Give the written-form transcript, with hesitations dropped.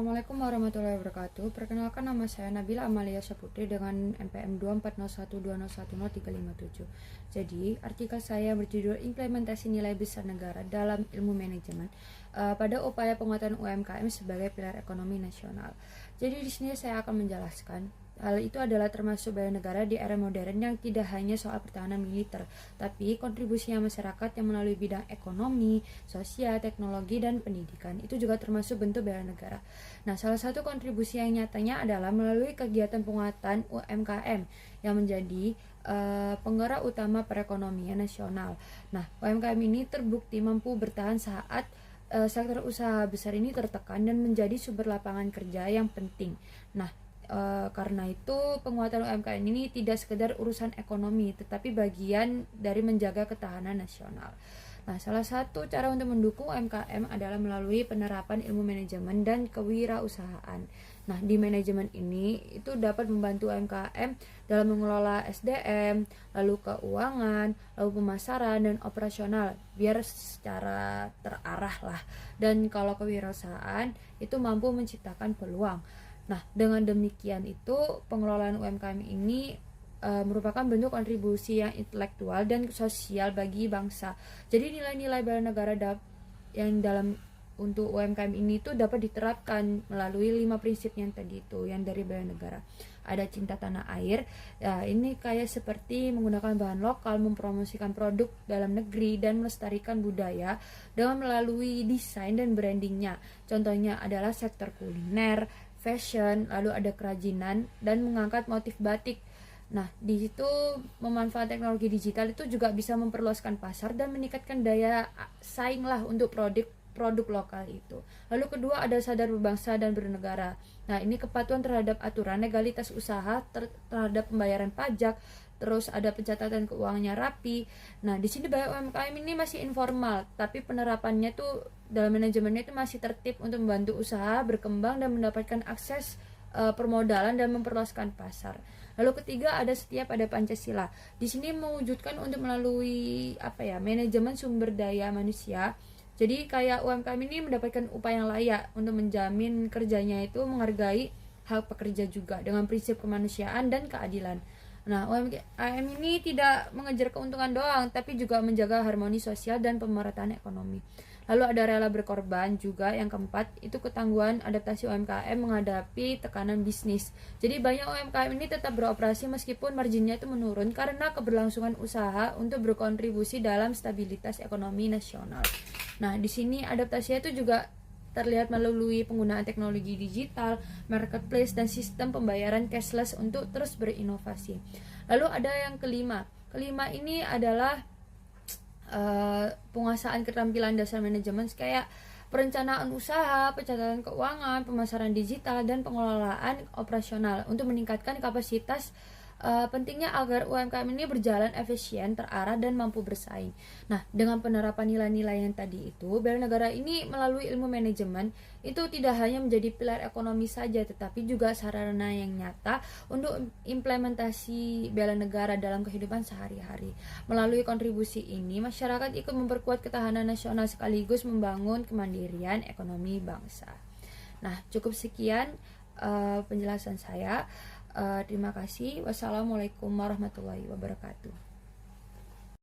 Assalamualaikum warahmatullahi wabarakatuh. Perkenalkan, nama saya Nabila Amalia Saputri dengan NPM 24012012037. Jadi, artikel saya berjudul Implementasi Nilai Besar Negara dalam Ilmu Manajemen pada upaya penguatan UMKM sebagai pilar ekonomi nasional. Jadi di sini saya akan menjelaskan hal itu adalah termasuk bela negara di era modern yang tidak hanya soal pertahanan militer, tapi kontribusinya masyarakat yang melalui bidang ekonomi, sosial, teknologi, dan pendidikan. Itu juga termasuk bentuk bela negara. Nah, salah satu kontribusi yang nyatanya adalah melalui kegiatan penguatan UMKM yang menjadi penggerak utama perekonomian nasional. Nah, UMKM ini terbukti mampu bertahan saat sektor usaha besar ini tertekan dan menjadi sumber lapangan kerja yang penting. Nah, karena itu penguatan UMKM ini tidak sekedar urusan ekonomi, tetapi bagian dari menjaga ketahanan nasional. Nah, salah satu cara untuk mendukung UMKM adalah melalui penerapan ilmu manajemen dan kewirausahaan. Nah, di manajemen ini itu dapat membantu UMKM dalam mengelola SDM, lalu keuangan, lalu pemasaran dan operasional biar secara terarah lah. Dan kalau kewirausahaan itu mampu menciptakan peluang. Nah, dengan demikian itu pengelolaan UMKM ini merupakan bentuk kontribusi yang intelektual dan sosial bagi bangsa. Jadi nilai-nilai bela negara yang dalam untuk UMKM ini tuh dapat diterapkan melalui 5 prinsip yang tadi itu, yang dari bela negara. Ada cinta tanah air, ya, ini kayak seperti menggunakan bahan lokal, mempromosikan produk dalam negeri, dan melestarikan budaya dengan melalui desain dan brandingnya. Contohnya adalah sektor kuliner, fashion, lalu ada kerajinan, dan mengangkat motif batik. Nah, di situ memanfaatkan teknologi digital itu juga bisa memperluaskan pasar dan meningkatkan daya saing lah untuk produk lokal itu. Lalu kedua ada sadar berbangsa dan bernegara. Nah, ini kepatuhan terhadap aturan legalitas usaha terhadap pembayaran pajak, terus ada pencatatan keuangannya rapi. Nah, di sini banyak UMKM ini masih informal, tapi penerapannya tuh dalam manajemennya itu masih tertib untuk membantu usaha berkembang dan mendapatkan akses permodalan dan memperluaskan pasar. Lalu ketiga ada setia pada Pancasila. Di sini mewujudkan untuk melalui manajemen sumber daya manusia. Jadi kayak UMKM ini mendapatkan upaya yang layak untuk menjamin kerjanya itu menghargai hak pekerja juga dengan prinsip kemanusiaan dan keadilan. Nah, UMKM ini tidak mengejar keuntungan doang, tapi juga menjaga harmoni sosial dan pemerataan ekonomi. Lalu ada rela berkorban juga. Yang keempat, itu ketangguhan adaptasi UMKM menghadapi tekanan bisnis. Jadi banyak UMKM ini tetap beroperasi meskipun marginnya itu menurun karena keberlangsungan usaha untuk berkontribusi dalam stabilitas ekonomi nasional. Nah, di sini adaptasinya itu juga terlihat melalui penggunaan teknologi digital, marketplace, dan sistem pembayaran cashless untuk terus berinovasi. Lalu ada yang kelima. Kelima ini adalah penguasaan keterampilan dasar manajemen kayak perencanaan usaha, pencatatan keuangan, pemasaran digital, dan pengelolaan operasional untuk meningkatkan kapasitas pentingnya agar UMKM ini berjalan efisien, terarah, dan mampu bersaing. Nah, dengan penerapan nilai-nilai yang tadi itu, bela negara ini melalui ilmu manajemen itu tidak hanya menjadi pilar ekonomi saja, tetapi juga sarana yang nyata untuk implementasi bela negara dalam kehidupan sehari-hari. Melalui kontribusi ini, masyarakat ikut memperkuat ketahanan nasional sekaligus membangun kemandirian ekonomi bangsa. Nah, cukup sekian penjelasan saya. Terima kasih. Wassalamualaikum warahmatullahi wabarakatuh.